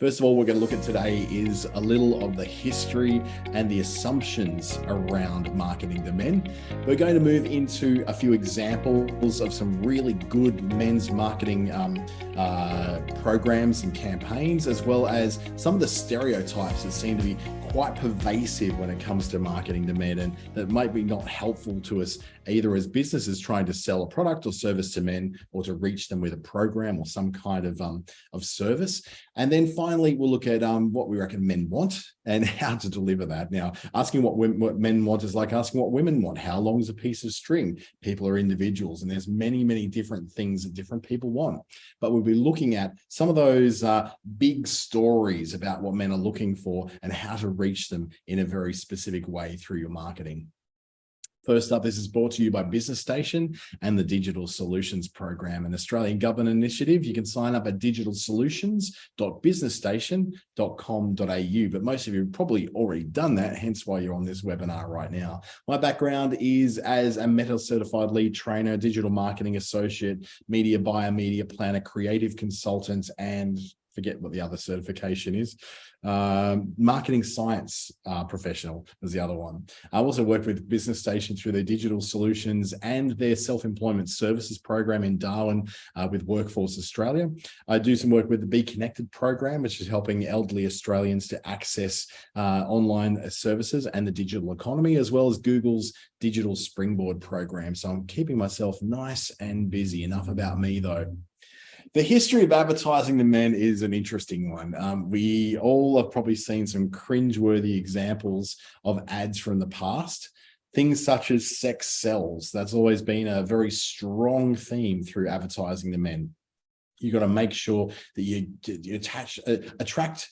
First of all, we're going to look at today is a little of the history and the assumptions around marketing to men. We're going to move into a few examples of some really good men's marketing programs and campaigns, as well as some of the stereotypes that seem to be quite pervasive when it comes to marketing to men, and that might be not helpful to us either as businesses trying to sell a product or service to men, or to reach them with a program or some kind of service. And then finally, we'll look at what we reckon men want and how to deliver that. Now, asking what men want is like asking what women want. How long is a piece of string? People are individuals, and there's many, many different things that different people want. But we'll be looking at some of those big stories about what men are looking for and how to reach them in a very specific way through your marketing. First up, this is brought to you by Business Station and the Digital Solutions Program, an Australian government initiative. You can sign up at digitalsolutions.businessstation.com.au, but most of you have probably already done that, hence why you're on this webinar right now. My background is as a Meta certified lead trainer, digital marketing associate, media buyer, media planner, creative consultant, and forget what the other certification is. Marketing science professional was the other one. I also worked with Business Station through their digital solutions and their self-employment services program in Darwin with Workforce Australia. I do some work with the Be Connected program, which is helping elderly Australians to access online services and the digital economy, as well as Google's Digital Springboard program. So I'm keeping myself nice and busy. Enough about me, though. The history of advertising to men is an interesting one. We all have probably seen some cringeworthy examples of ads from the past. Things such as sex sells. That's always been a very strong theme through advertising to men. You've got to make sure that you attract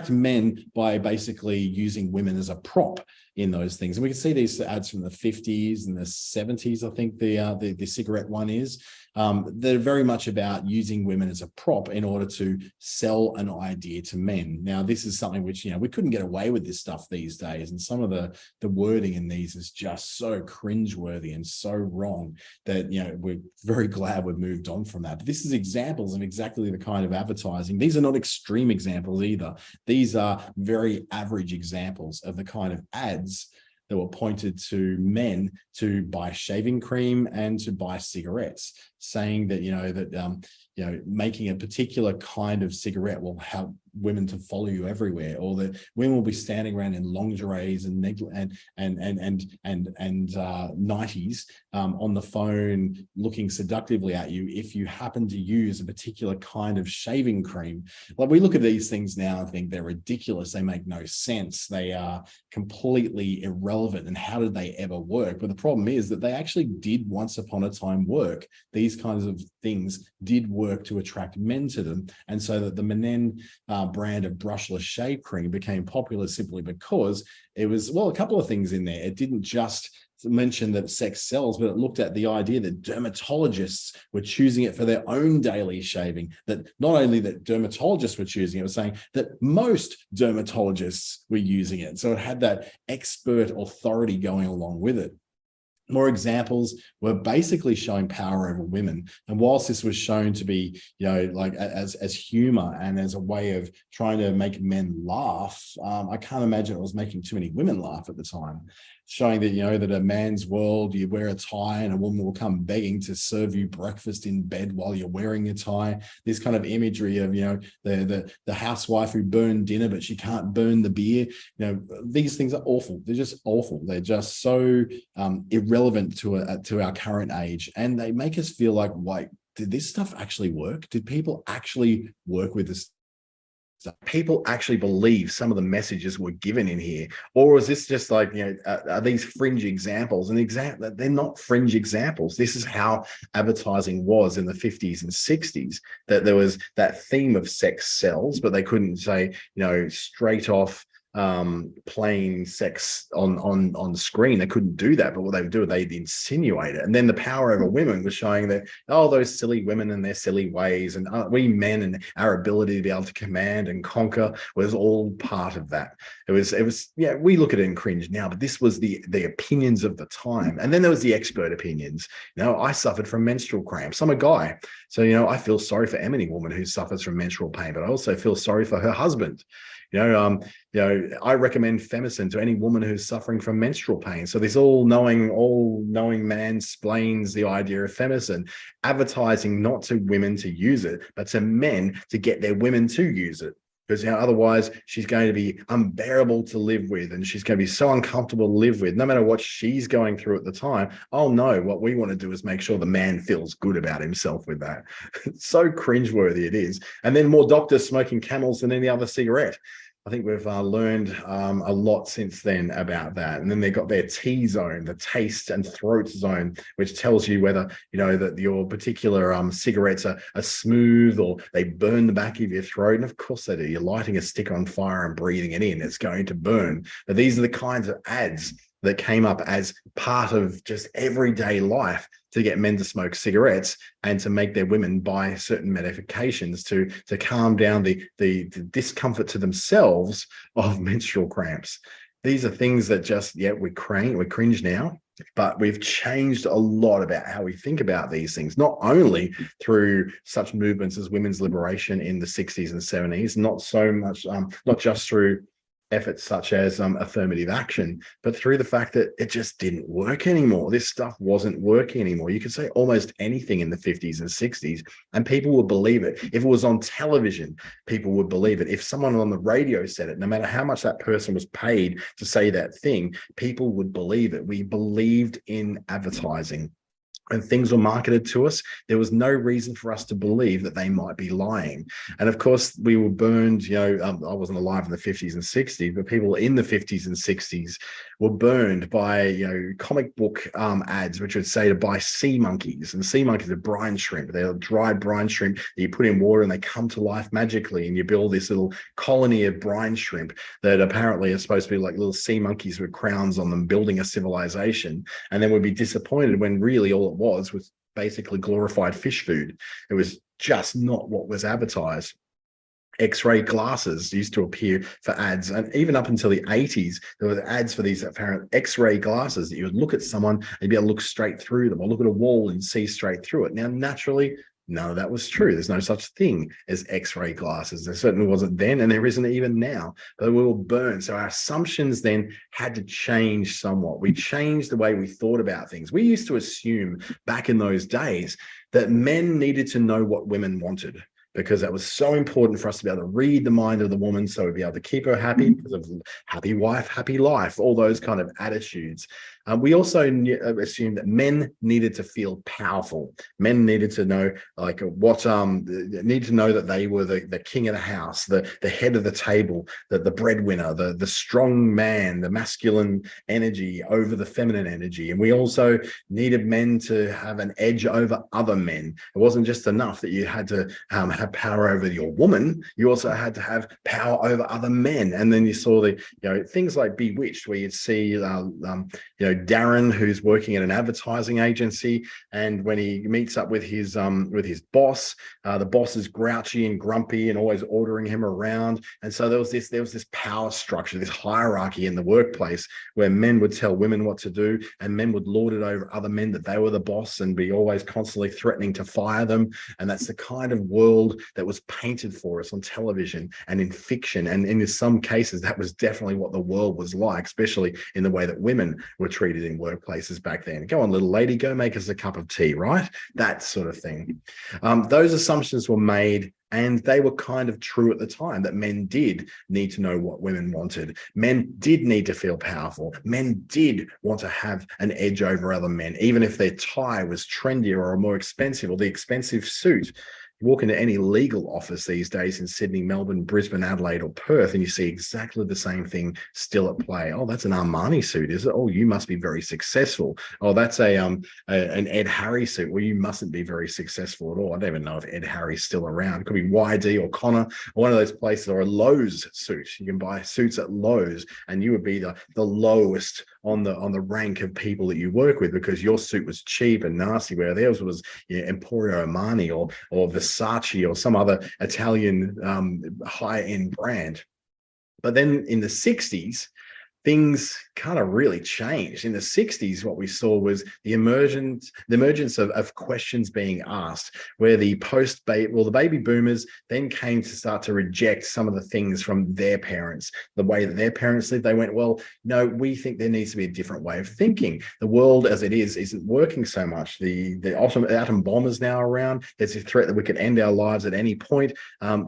men by basically using women as a prop in those things. And we can see these ads from the 50s and the 70s, I think the cigarette one is. They're very much about using women as a prop in order to sell an idea to men. Now, this is something which, we couldn't get away with this stuff these days. And some of the wording in these is just so cringeworthy and so wrong that, we're very glad we've moved on from that. But this is examples of exactly the kind of advertising. These are not extreme examples either. These are very average examples of the kind of ads that were pointed to men to buy shaving cream and to buy cigarettes, saying that, making a particular kind of cigarette will help women to follow you everywhere, or that women will be standing around in lingeries and 90s on the phone looking seductively at you if you happen to use a particular kind of shaving cream. Like, we look at these things now and think they're ridiculous. They make no sense. They are completely irrelevant. And how did they ever work? But the problem is that they actually did once upon a time work. These kinds of things did work to attract men to them. And so that the Mennen brand of brushless shave cream became popular simply because it was, a couple of things in there. It didn't just mention that sex sells, but it looked at the idea that dermatologists were choosing it for their own daily shaving. That not only that dermatologists were choosing it, it was saying that most dermatologists were using it. So it had that expert authority going along with it. More examples were basically showing power over women. And whilst this was shown to be, as humor and as a way of trying to make men laugh, I can't imagine it was making too many women laugh at the time. Showing that, that a man's world, you wear a tie and a woman will come begging to serve you breakfast in bed while you're wearing your tie. This kind of imagery of, the housewife who burned dinner, but she can't burn the beer. These things are awful. They're just awful. They're just so irrelevant to our current age. And they make us feel like, wait, did this stuff actually work? Did people actually work with this? People actually believe some of the messages were given in here, or is this just like, are these fringe examples? And they're not fringe examples. This is how advertising was in the 50s and 60s, that there was that theme of sex sells, but they couldn't say, straight off, plain sex on screen. They couldn't do that, but what they would do, they'd insinuate it. And then the power over women was showing that, oh, those silly women and their silly ways, and we men and our ability to be able to command and conquer was all part of that. It was yeah, we look at it and cringe now, but this was the opinions of the time. And then there was the expert opinions. I suffered from menstrual cramps. I'm a guy, so I feel sorry for any woman who suffers from menstrual pain, but I also feel sorry for her husband. I recommend Femicin to any woman who's suffering from menstrual pain. So this all-knowing man explains the idea of Femicin, advertising not to women to use it, but to men to get their women to use it. Because otherwise she's going to be unbearable to live with, and she's going to be so uncomfortable to live with, no matter what she's going through at the time. Oh no, what we want to do is make sure the man feels good about himself with that. So cringeworthy it is. And then more doctors smoking Camels than any other cigarette. I think we've learned a lot since then about that. And then they got their T zone, the taste and throat zone, which tells you whether, that your particular cigarettes are smooth or they burn the back of your throat. And of course they do. You're lighting a stick on fire and breathing it in, it's going to burn. But these are the kinds of ads that came up as part of just everyday life to get men to smoke cigarettes and to make their women buy certain medications to calm down the discomfort to themselves of menstrual cramps. These are things that just, we cringe now, but we've changed a lot about how we think about these things, not only through such movements as women's liberation in the 60s and 70s, not so much, not just through efforts such as affirmative action, but through the fact that it just didn't work anymore. This stuff wasn't working anymore. You could say almost anything in the 50s and 60s and people would believe it. If it was on television, people would believe it. If someone on the radio said it, no matter how much that person was paid to say that thing, people would believe it. We believed in advertising. When things were marketed to us, there was no reason for us to believe that they might be lying. And of course, we were burned, I wasn't alive in the 50s and 60s, but people in the 50s and 60s were burned by, comic book ads, which would say to buy sea monkeys. And sea monkeys are brine shrimp. They're dried brine shrimp that you put in water and they come to life magically. And you build this little colony of brine shrimp that apparently are supposed to be like little sea monkeys with crowns on them, building a civilization. And then would be disappointed when really all it was basically glorified fish food. It was just not what was advertised. X-ray glasses used to appear for ads, and even up until the 80s there were ads for these apparent X-ray glasses that you would look at someone and you'd be able to look straight through them, or look at a wall and see straight through it. Now naturally none of that was true. There's no such thing as X-ray glasses. There certainly wasn't then, and there isn't even now. But we were burned. So our assumptions then had to change somewhat. We changed the way we thought about things. We used to assume back in those days that men needed to know what women wanted, because that was so important for us to be able to read the mind of the woman, so we'd be able to keep her happy because of happy wife, happy life, all those kind of attitudes. We also assumed that men needed to feel powerful. Men needed to know needed to know that they were the king of the house, the head of the table, the breadwinner, the strong man, the masculine energy over the feminine energy. And we also needed men to have an edge over other men. It wasn't just enough that you had to have power over your woman, you also had to have power over other men. And then you saw the things like Bewitched, where you'd see Darren, who's working at an advertising agency, and when he meets up with his boss, the boss is grouchy and grumpy and always ordering him around. And so there was this power structure, this hierarchy in the workplace where men would tell women what to do, and men would lord it over other men that they were the boss and be always constantly threatening to fire them. And that's the kind of world that was painted for us on television and in fiction. And in some cases, that was definitely what the world was like, especially in the way that women were treated in workplaces back then. Go on, little lady, go make us a cup of tea, right? That sort of thing. Those assumptions were made, and they were kind of true at the time, that men did need to know what women wanted. Men did need to feel powerful. Men did want to have an edge over other men, even if their tie was trendier or more expensive, or the expensive suit. You walk into any legal office these days in Sydney, Melbourne, Brisbane, Adelaide, or Perth, and you see exactly the same thing still at play. Oh, that's an Armani suit, is it? Oh, you must be very successful. Oh, that's an Ed Harry suit. Well, you mustn't be very successful at all. I don't even know if Ed Harry's still around. It could be YD or Connor, or one of those places, or a Lowe's suit. You can buy suits at Lowe's, and you would be the lowest on the rank of people that you work with, because your suit was cheap and nasty, where theirs was, you know, Emporio Armani or Versace or some other Italian high-end brand. But then in the 60s, things kind of really changed. In the 60s, what we saw was the emergence of questions being asked, where the baby boomers then came to start to reject some of the things from their parents, the way that their parents lived. They went, well, no, we think there needs to be a different way of thinking. The world as it is isn't working so much. The atom bomb is now around. There's a threat that we could end our lives at any point.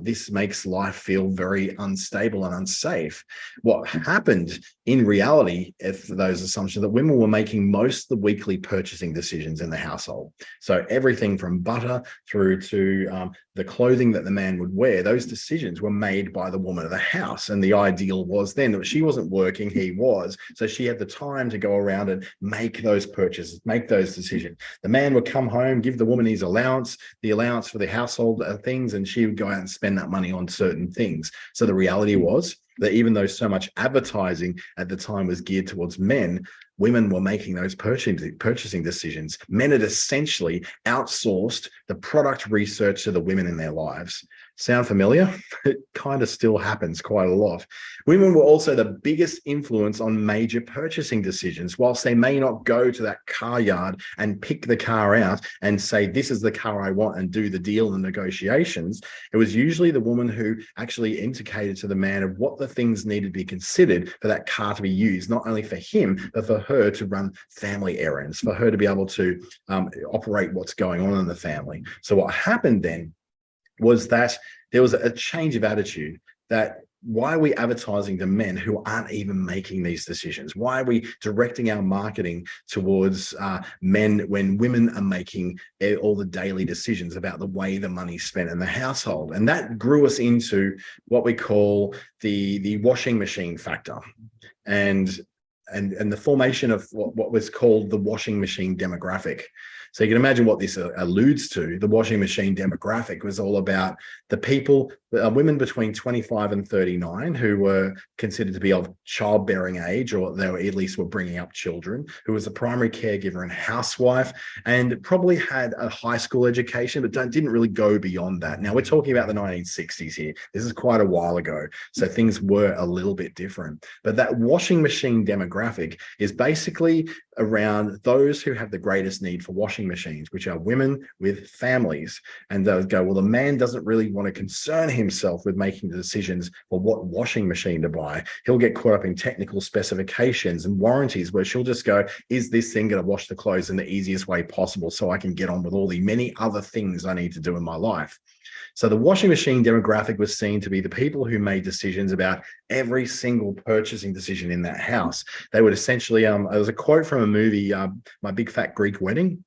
This makes life feel very unstable and unsafe. What happened in reality, if those assumptions, that women were making most of the weekly purchasing decisions in the household. So everything from butter through to the clothing that the man would wear, those decisions were made by the woman of the house. And the ideal was then that she wasn't working, he was. So she had the time to go around and make those purchases, make those decisions. The man would come home, give the woman his allowance, the allowance for the household things, and she would go out and spend that money on certain things. So the reality was that even though so much advertising at the time was geared towards men, women were making those purchasing decisions. Men had essentially outsourced the product research to the women in their lives. Sound familiar? It kind of still happens quite a lot. Women were also the biggest influence on major purchasing decisions. Whilst they may not go to that car yard and pick the car out and say, this is the car I want, and do the deal and negotiations, it was usually the woman who actually indicated to the man of what the things needed to be considered for that car to be used, not only for him, but for her to run family errands, for her to be able to operate what's going on in the family. So what happened then was that there was a change of attitude. That why are we advertising to men who aren't even making these decisions? Why are we directing our marketing towards men when women are making all the daily decisions about the way the money's spent in the household? And that grew us into what we call the washing machine factor, and the formation of what was called the washing machine demographic. So you can imagine what this alludes to. The washing machine demographic was all about the people, women between 25 and 39 who were considered to be of childbearing age, or they were at least were bringing up children, who was a primary caregiver and housewife, and probably had a high school education, but didn't really go beyond that. Now, we're talking about the 1960s here. This is quite a while ago, so things were a little bit different. But that washing machine demographic is basically around those who have the greatest need for washing machines, which are women with families. And they'll go, well, the man doesn't really want to concern himself with making the decisions for what washing machine to buy. He'll get caught up in technical specifications and warranties, where she'll just go, is this thing going to wash the clothes in the easiest way possible so I can get on with all the many other things I need to do in my life? So the washing machine demographic was seen to be the people who made decisions about every single purchasing decision in that house. They would essentially, there was a quote from a movie, My Big Fat Greek Wedding.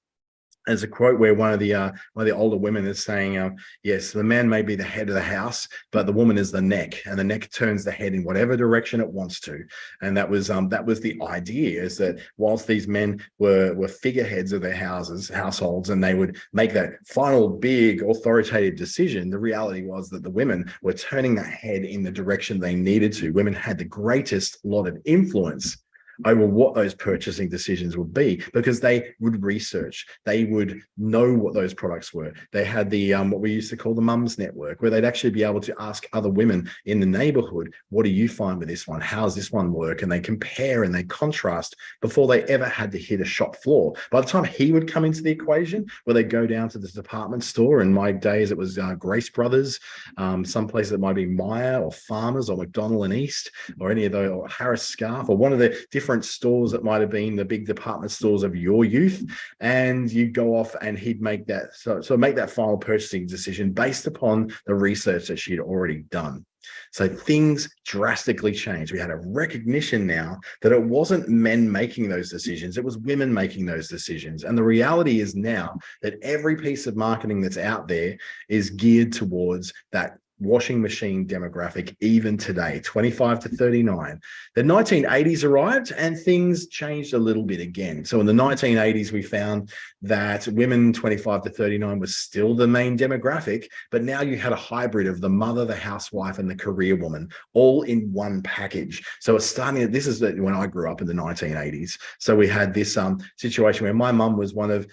There's a quote where one of the older women is saying, yes, the man may be the head of the house, but the woman is the neck, and the neck turns the head in whatever direction it wants to. And that was the idea, is that whilst these men were figureheads of their households, and they would make that final big authoritative decision, the reality was that the women were turning that head in the direction they needed to. Women had the greatest lot of influence over what those purchasing decisions would be, because they would research, they would know what those products were. They had the what we used to call the mums network, where they'd actually be able to ask other women in the neighborhood, what do you find with this one? How's this one work? And they compare and they contrast before they ever had to hit a shop floor. By the time he would come into the equation, where they go down to the department store, in my days it was Grace Brothers, some places it might be Myer or Farmers or McDonald and East, or any of those, or Harris Scarf, or one of the different stores that might have been the big department stores of your youth. And you'd go off and he'd make that, so make that final purchasing decision based upon the research that she'd already done. So things drastically changed. We had a recognition now that it wasn't men making those decisions, it was women making those decisions. And the reality is now that every piece of marketing that's out there is geared towards that washing machine demographic, even today, 25 to 39. The 1980s arrived and things changed a little bit again. So in the 1980s, we found that women 25 to 39 was still the main demographic, but now you had a hybrid of the mother, the housewife, and the career woman all in one package. So it's starting, this is when I grew up in the 1980s. So we had this situation where my mum was one of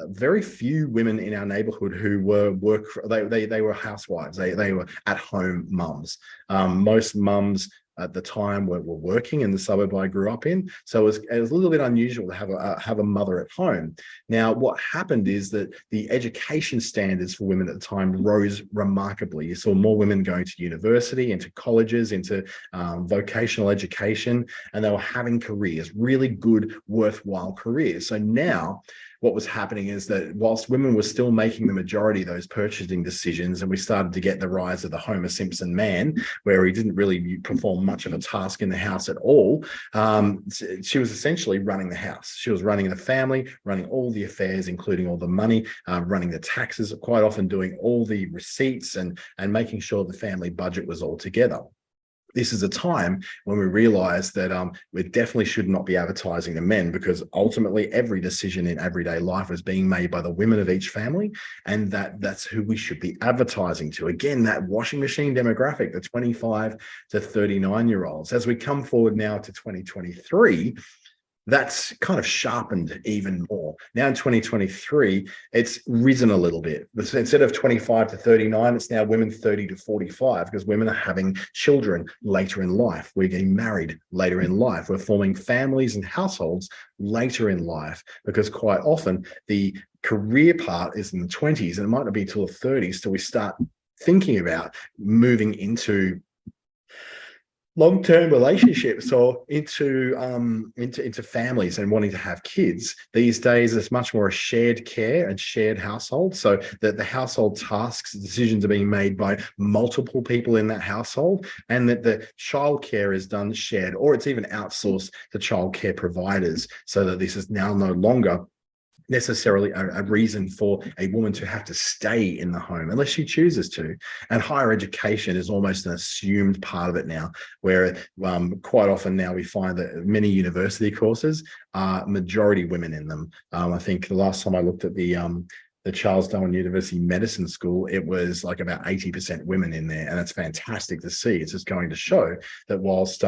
very few women in our neighborhood who were they were housewives. They were at-home mums. Most mums at the time were working in the suburb I grew up in. So it was a little bit unusual to have a mother at home. Now, what happened is that the education standards for women at the time rose remarkably. You saw more women going to university, into colleges, into vocational education, and they were having careers, really good, worthwhile careers. So now, what was happening is that whilst women were still making the majority of those purchasing decisions, and we started to get the rise of the Homer Simpson man, where he didn't really perform much of a task in the house at all, she was essentially running the house. She was running the family, running all the affairs, including all the money, running the taxes, quite often doing all the receipts and making sure the family budget was all together. This is a time when we realize that we definitely should not be advertising to men, because ultimately every decision in everyday life is being made by the women of each family, and that's who we should be advertising to. Again, that washing machine demographic, the 25 to 39-year-olds. As we come forward now to 2023, that's kind of sharpened even more. Now in 2023, it's risen a little bit. Instead of 25 to 39, it's now women 30 to 45, because women are having children later in life. We're getting married later in life. We're forming families and households later in life, because quite often the career part is in the 20s, and it might not be till the 30s till we start thinking about moving into long-term relationships or into families and wanting to have kids. These days, it's much more a shared care and shared household, so that the household tasks, decisions are being made by multiple people in that household, and that the childcare is done shared, or it's even outsourced to childcare providers, so that this is now no longer necessarily a reason for a woman to have to stay in the home unless she chooses to. And higher education is almost an assumed part of it now, where quite often now we find that many university courses are majority women in them. I think the last time I looked at the Charles Darwin University Medicine School, it was like about 80% women in there, and it's fantastic to see. It's just going to show that whilst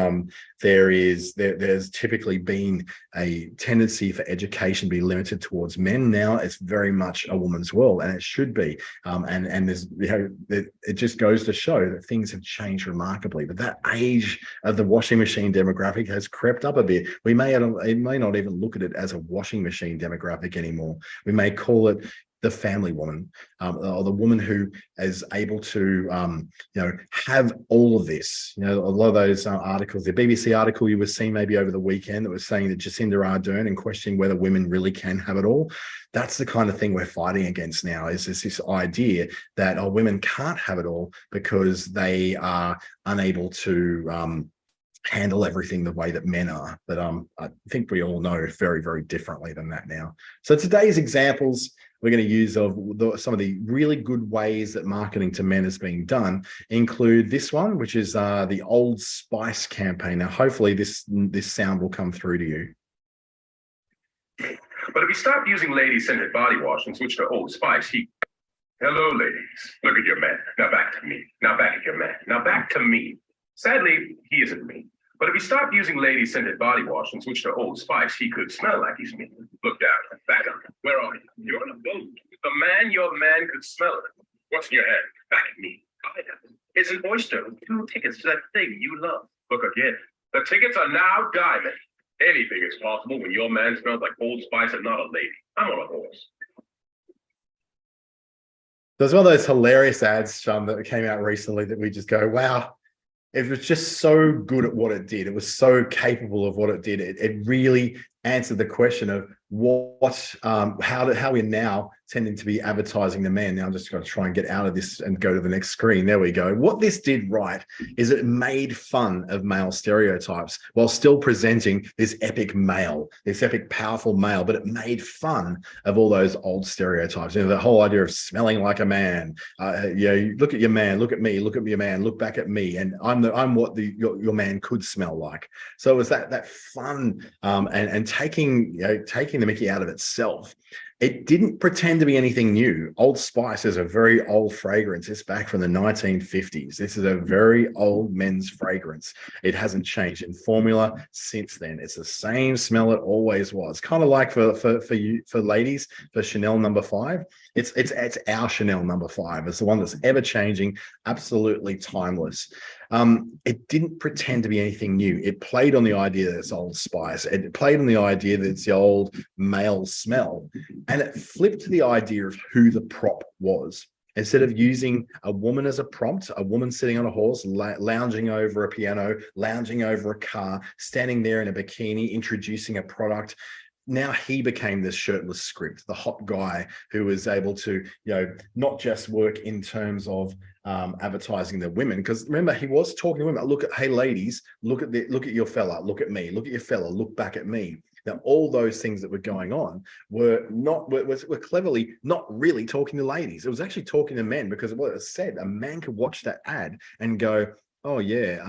there's typically been a tendency for education to be limited towards men, now it's very much a woman's world, and it should be. And there's, it just goes to show that things have changed remarkably. But that age of the washing machine demographic has crept up a bit. It may not even look at it as a washing machine demographic anymore. We may call it the family woman, or the woman who is able to, have all of this. A lot of those articles, the BBC article you were seeing maybe over the weekend that was saying that Jacinda Ardern and questioning whether women really can have it all. That's the kind of thing we're fighting against now, is this idea that women can't have it all because they are unable to handle everything the way that men are. But I think we all know very, very differently than that now. So today's examples we're going to use of some of the really good ways that marketing to men is being done include this one, which is the Old Spice campaign. Now, hopefully this sound will come through to you. But if we stop using lady-scented body wash and switch to Old Spice, hello, ladies. Look at your man. Now back to me. Now back at your man. Now back to me. Sadly, he isn't me. But if he stopped using lady-scented body wash and switched to Old Spice, he could smell like he's me. Look down, back up. Where are you? You're on a boat. The man, your man could smell it. What's in your hand? Back at me. It's an oyster with 2 tickets to that thing you love. Look again. The tickets are now diamond. Anything is possible when your man smells like Old Spice and not a lady. I'm on a horse. There's one of those hilarious ads, Sean, that came out recently that we just go, wow. It was just so good at what it did. It was so capable of what it did. It really answered the question of how we're now tending to be advertising the man. Now I'm just going to try and get out of this and go to the next screen. There we go. What this did right is it made fun of male stereotypes while still presenting this epic male, this epic powerful male, but it made fun of all those old stereotypes. You know, the whole idea of smelling like a man. You look at your man, look at me, look at your man, look back at me, and I'm what your man could smell like. So it was that fun and taking the mickey out of itself. It didn't pretend to be anything new. Old Spice is a very old fragrance. It's back from the 1950s. This is a very old men's fragrance. It hasn't changed in formula since then. It's the same smell it always was. Kind of like for ladies, for Chanel number 5. It's our Chanel number 5. It's the one that's ever changing, absolutely timeless. It didn't pretend to be anything new. It played on the idea that it's Old Spice. It played on the idea that it's the old male smell. And it flipped the idea of who the prop was. Instead of using a woman as a prompt, a woman sitting on a horse, lounging over a piano, lounging over a car, standing there in a bikini, introducing a product, now he became this shirtless script, the hot guy who was able to, not just work in terms of advertising the women, because remember, he was talking to women. Look at, hey ladies, look at your fella, look at me, look at your fella, look back at me. Now, all those things that were going on were cleverly not really talking to ladies. It was actually talking to men, because what it said, a man could watch that ad and go, oh yeah,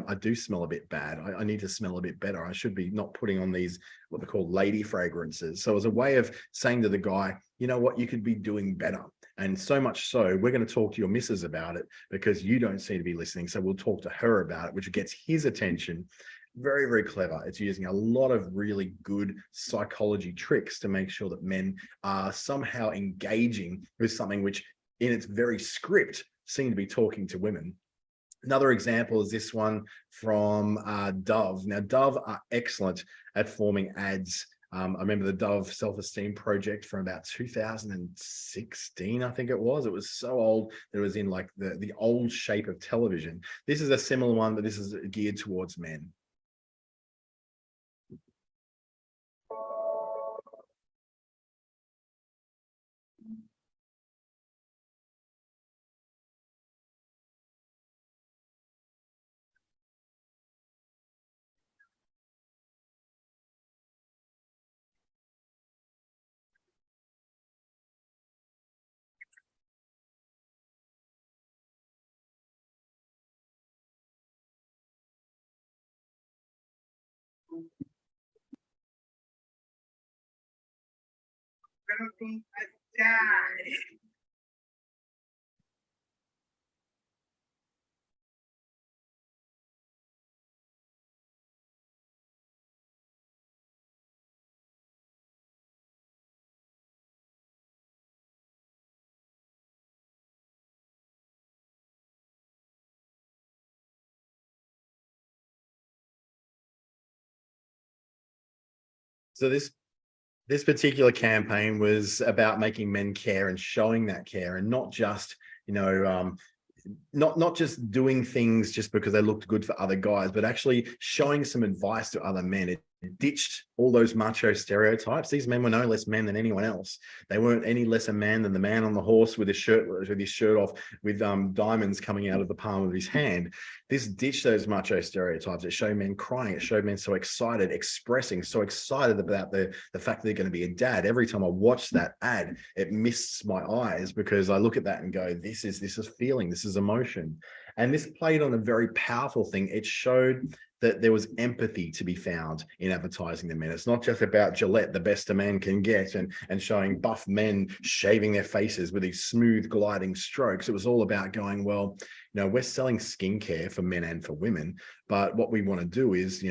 I do smell a bit bad. I need to smell a bit better. I should be not putting on these, what they call lady fragrances. So it was a way of saying to the guy, you know what, you could be doing better. And so much so, we're going to talk to your missus about it because you don't seem to be listening. So we'll talk to her about it, which gets his attention. Very, very clever. It's using a lot of really good psychology tricks to make sure that men are somehow engaging with something which in its very script seem to be talking to women. Another example is this one from Dove. Now, Dove are excellent at forming ads. I remember the Dove Self-Esteem Project from about 2016, I think it was. It was so old that it was in like the old shape of television. This is a similar one, but this is geared towards men. So this particular campaign was about making men care and showing that care, and not just, not just doing things just because they looked good for other guys, but actually showing some advice to other men. It ditched all those macho stereotypes. These men were no less men than anyone else. They weren't any less a man than the man on the horse with his shirt off, with diamonds coming out of the palm of his hand. This ditched those macho stereotypes. It showed men crying. It showed men so excited, expressing, so excited about the fact that they're going to be a dad. Every time I watch that ad, it mists my eyes, because I look at that and go, this is feeling, this is emotion. And this played on a very powerful thing. It showed that there was empathy to be found in advertising the men. It's not just about Gillette, the best a man can get, and showing buff men shaving their faces with these smooth gliding strokes. It was all about going, well, we're selling skincare for men and for women, but what we want to do is,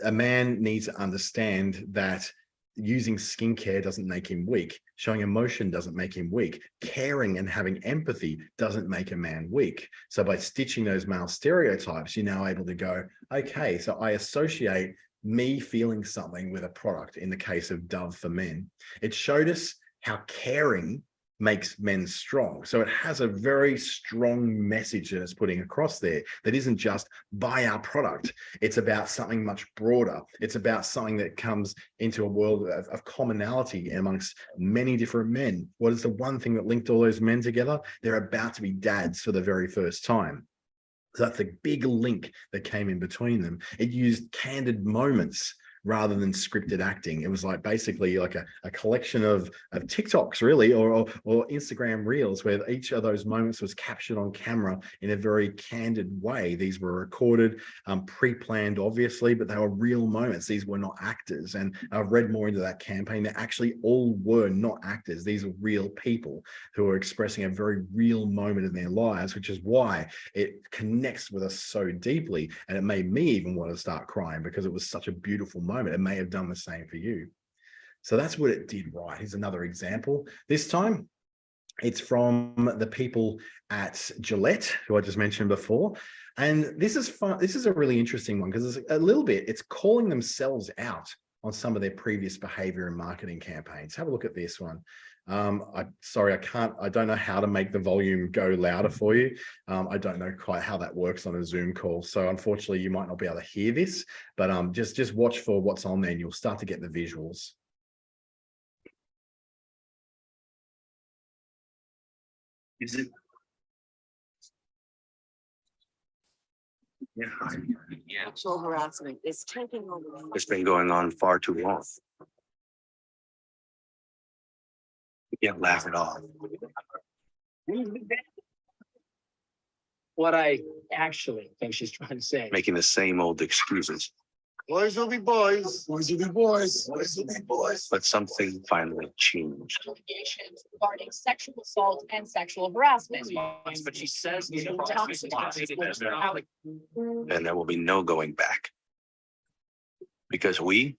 a man needs to understand that using skincare doesn't make him weak. Showing emotion doesn't make him weak. Caring and having empathy doesn't make a man weak. So by stitching those male stereotypes, you're now able to go, okay, so I associate me feeling something with a product in the case of Dove for men. It showed us how caring makes men strong. So it has a very strong message that it's putting across there that isn't just buy our product. It's about something much broader. It's about something that comes into a world of commonality amongst many different men. What is the one thing that linked all those men together? They're about to be dads for the very first time. So that's a big link that came in between them. It used candid moments rather than scripted acting. It was like basically like a collection of TikToks really, or Instagram reels, where each of those moments was captured on camera in a very candid way. These were recorded, pre-planned obviously, but they were real moments. These were not actors. And I've read more into that campaign. They actually all were not actors. These are real people who are expressing a very real moment in their lives, which is why it connects with us so deeply. And it made me even want to start crying because it was such a beautiful moment. It may have done the same for you. So that's what it did right. Here's another example. This time it's from the people at Gillette, who I just mentioned before. And this is fun. This is a really interesting one because it's a little bit, it's calling themselves out on some of their previous behavior and marketing campaigns. Have a look at this one. Sorry, I don't know how to make the volume go louder for you. I don't know quite how that works on a Zoom call. So unfortunately, you might not be able to hear this, but just watch for what's on there and you'll start to get the visuals. Is it? Yeah. Sexual harassment is taking over. It's been going on far too long. You can't laugh it off. What I actually think she's trying to say. Making the same old excuses. Boys will be boys. Boys will be boys. Boys will be boys. But something finally changed. Allegations regarding sexual assault and sexual harassment. But she says. And there will be no going back. Because we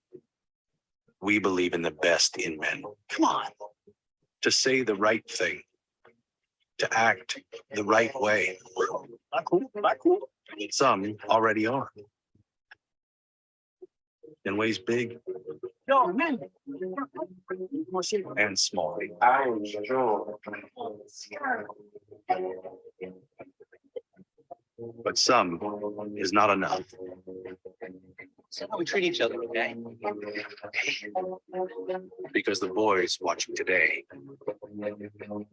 believe in the best in men. Come on. To say the right thing. To act the right way. Not cool. Not cool. Some already are. In ways big No, men. and small. But some is not enough. So how we treat each other, okay? Because the boys watching today will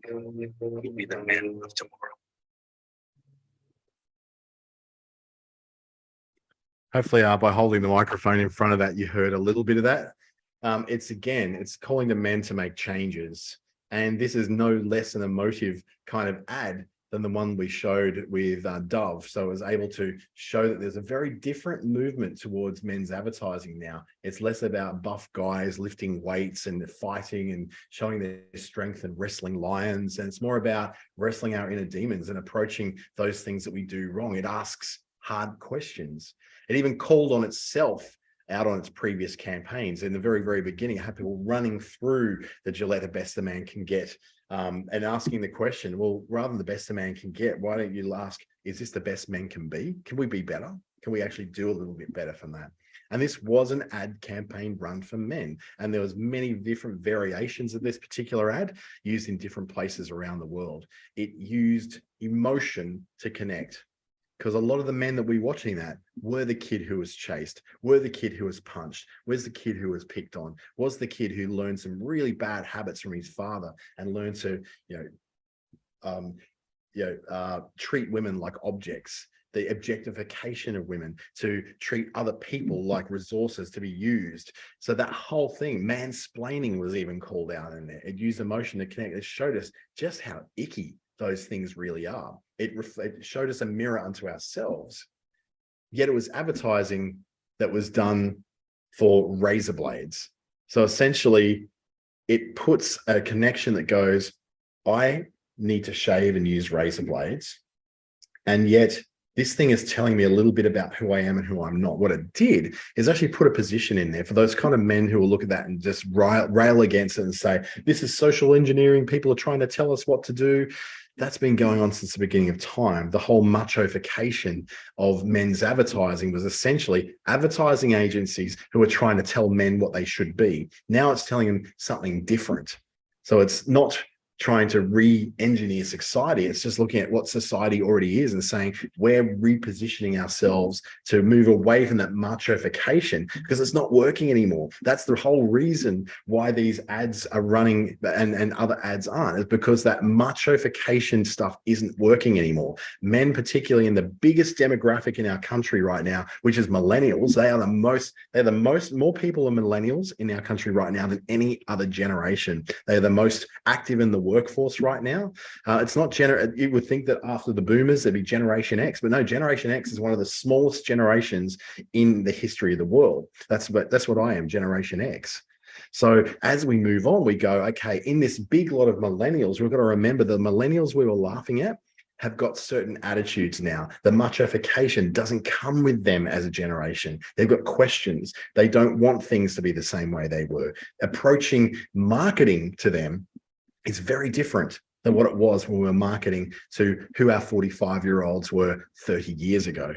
be the men of tomorrow. Hopefully by holding the microphone in front of that, you heard a little bit of that. It's calling the men to make changes. And this is no less an emotive kind of ad than the one we showed with Dove. So it was able to show that there's a very different movement towards men's advertising now. It's less about buff guys lifting weights and fighting and showing their strength and wrestling lions. And it's more about wrestling our inner demons and approaching those things that we do wrong. It asks hard questions. It even called on itself out on its previous campaigns. In the very, very beginning, it had people running through the Gillette the best a man can get and asking the question, well, rather than the best a man can get, why don't you ask, is this the best men can be? Can we be better? Can we actually do a little bit better from that? And this was an ad campaign run for men. And there was many different variations of this particular ad used in different places around the world. It used emotion to connect. Because a lot of the men that we watching that were the kid who was chased, were the kid who was punched, was the kid who was picked on, was the kid who learned some really bad habits from his father and learned to, treat women like objects, the objectification of women, to treat other people like resources to be used. So that whole thing, mansplaining, was even called out in there. It used emotion to connect. It showed us just how icky those things really are. It showed us a mirror unto ourselves. Yet it was advertising that was done for razor blades. So essentially, it puts a connection that goes, I need to shave and use razor blades. And yet this thing is telling me a little bit about who I am and who I'm not. What it did is actually put a position in there for those kind of men who will look at that and just rail against it and say, this is social engineering. People are trying to tell us what to do. That's been going on since the beginning of time. The whole machoification of men's advertising was essentially advertising agencies who are trying to tell men what they should be. Now it's telling them something different. So it's not trying to re-engineer society. It's just looking at what society already is and saying we're repositioning ourselves to move away from that machoification because it's not working anymore. That's the whole reason why these ads are running and other ads aren't, is because that machoification stuff isn't working anymore. Men, particularly in the biggest demographic in our country right now, which is millennials, more people are millennials in our country right now than any other generation. They're the most active in the workforce right now. It's not you would think that after the boomers there'd be Generation X, but no, Generation X is one of the smallest generations in the history of the world. That's what I am, Generation X. So as we move on, we go, okay, in this big lot of millennials, we've got to remember the millennials we were laughing at have got certain attitudes now. The machoification doesn't come with them as a generation. They've got questions. They don't want things to be the same way they were. Approaching marketing to them is very different than what it was when we were marketing to who our 45-year-olds were 30 years ago.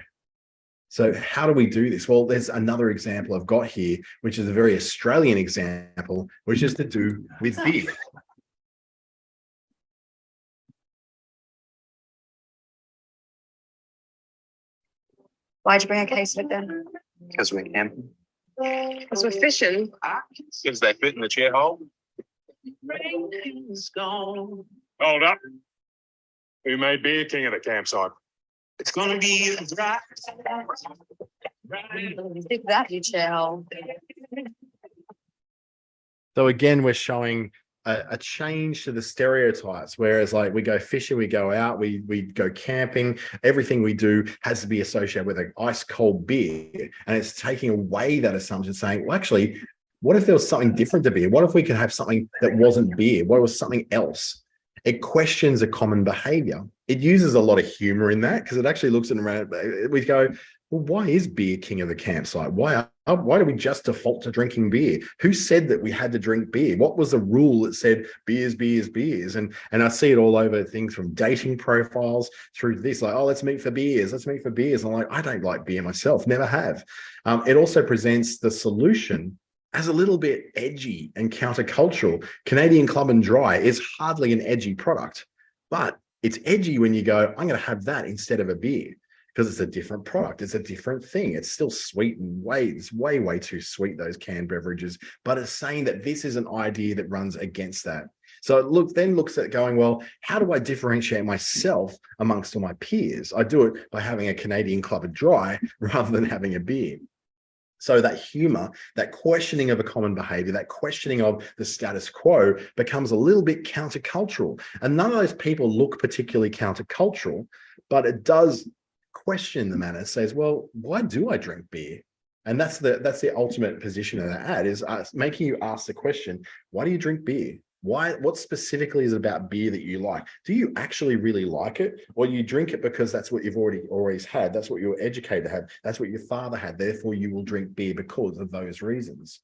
So how do we do this? Well, there's another example I've got here, which is a very Australian example, which is to do with beer. Why'd you bring a case of it then? Because we can. Because we're fishing. Because they fit in the chair hole. Hold up. Who made beer king of the campsite? It's going to be dry. Stick that, you chair hole. So again, we're showing a change to the stereotypes, whereas like we go fishing, we go out, we go camping, everything we do has to be associated with an ice cold beer. And it's taking away that assumption, saying, well, actually, what if there was something different to beer? What if we could have something that wasn't beer? What was something else? It questions a common behavior. It uses a lot of humor in that because it actually looks at around. We go, well, why is beer king of the campsite? Why do we just default to drinking beer? Who said that we had to drink beer? What was the rule that said beers, beers, beers? And I see it all over things from dating profiles through to this, like, oh, let's meet for beers. Let's meet for beers. I'm like, I don't like beer myself, never have. It also presents the solution as a little bit edgy and countercultural. Canadian Club and Dry is hardly an edgy product, but it's edgy when you go, I'm going to have that instead of a beer because it's a different product. It's a different thing. It's still sweet and it's way too sweet, those canned beverages, but it's saying that this is an idea that runs against that. So it then looks at going, well, how do I differentiate myself amongst all my peers? I do it by having a Canadian Club and Dry rather than having a beer. So that humor, that questioning of a common behavior, that questioning of the status quo becomes a little bit countercultural. And none of those people look particularly countercultural, but it does question the matter. It says, well, why do I drink beer? And that's the ultimate position of that ad, is making you ask the question, why do you drink beer? Why? What specifically is it about beer that you like? Do you actually really like it, or you drink it because that's what you've always had? That's what you were educated to have. That's what your father had. Therefore, you will drink beer because of those reasons.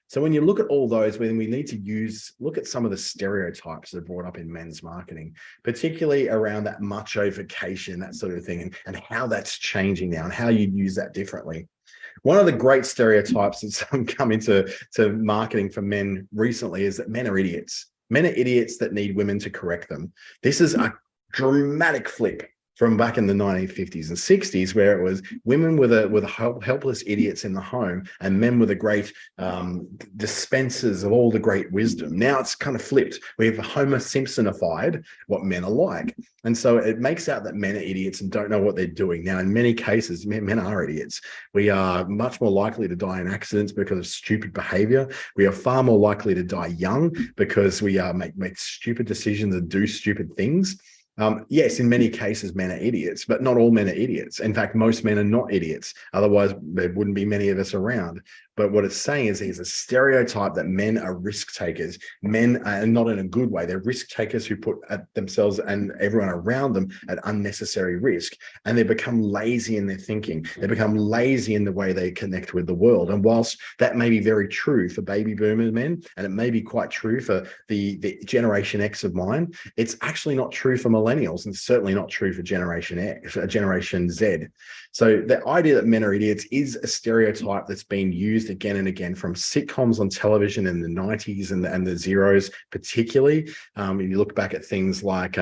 So when you look at all those, then we need to look at some of the stereotypes that are brought up in men's marketing, particularly around that machoification, that sort of thing, and how that's changing now and how you use that differently. One of the great stereotypes that's come into marketing for men recently is that men are idiots. Men are idiots that need women to correct them. This is a dramatic flip from back in the 1950s and 60s, where it was women were the helpless idiots in the home and men were the great dispensers of all the great wisdom. Now it's kind of flipped. We've Homer Simpsonified what men are like. And so it makes out that men are idiots and don't know what they're doing. Now, in many cases, men are idiots. We are much more likely to die in accidents because of stupid behavior. We are far more likely to die young because we make stupid decisions and do stupid things. Yes, in many cases, men are idiots, but not all men are idiots. In fact, most men are not idiots. Otherwise, there wouldn't be many of us around. But what it's saying is there's a stereotype that men are risk takers. Men are not in a good way. They're risk takers who put themselves and everyone around them at unnecessary risk. And they become lazy in their thinking. They become lazy in the way they connect with the world. And whilst that may be very true for baby boomer men, and it may be quite true for the Generation X of mine, it's actually not true for millennials. millennials, and certainly not true for Generation X, Generation Z. So the idea that men are idiots is a stereotype that's been used again and again from sitcoms on television in the 90s and the zeros, particularly. If you look back at things like